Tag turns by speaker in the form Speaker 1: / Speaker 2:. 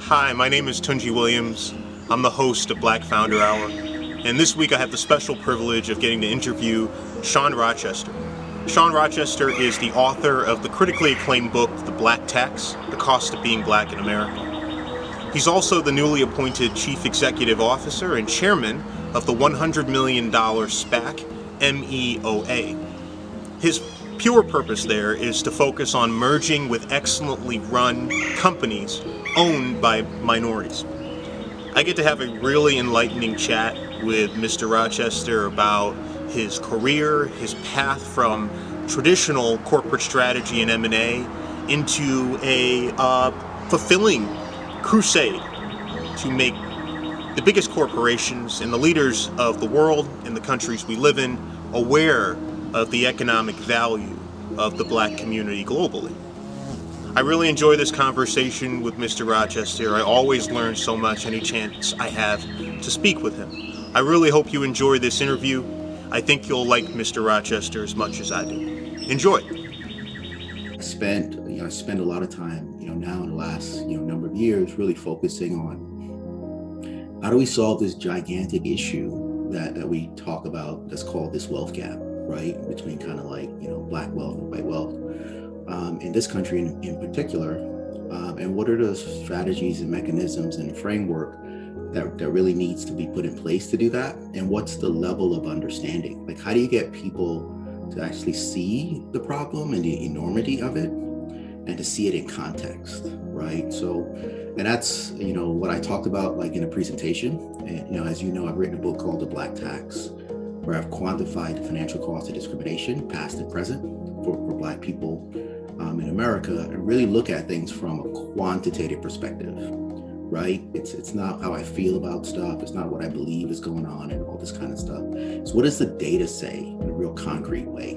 Speaker 1: Hi, my name is Tunji Williams. I'm the host of Black Founder Hour, and this week I have the special privilege of getting to interview Shawn Rochester. Shawn Rochester is the author of the critically acclaimed book, The Black Tax: The Cost of Being Black in America. He's also the newly appointed Chief Executive Officer and Chairman of the $100 million SPAC, MEOA. His pure purpose there is to focus on merging with excellently run companies owned by minorities. I get to have a really enlightening chat with Mr. Rochester about his career, his path from traditional corporate strategy and M&A into a fulfilling crusade to make the biggest corporations and the leaders of the world and the countries we live in aware of the economic value of the Black community globally. I really enjoy this conversation with Mr. Rochester. I always learn so much any chance I have to speak with him. I really hope you enjoy this interview. I think you'll like Mr. Rochester as much as I do. Enjoy.
Speaker 2: I spent a lot of time, now in the last, number of years really focusing on how do we solve this gigantic issue that we talk about that's called this wealth gap, right? Between kind of like, Black wealth and white wealth in this country in particular. And what are the strategies and mechanisms and framework that really needs to be put in place to do that? And what's the level of understanding? Like, how do you get people to actually see the problem and the enormity of it and to see it in context, right? So, and that's, what I talked about like in a presentation. And, as you know, I've written a book called The Black Tax, where I've quantified the financial cost of discrimination, past and present, for Black people in America, and really look at things from a quantitative perspective, right? It's not how I feel about stuff. It's not what I believe is going on and all this kind of stuff. So what does the data say in a real concrete way?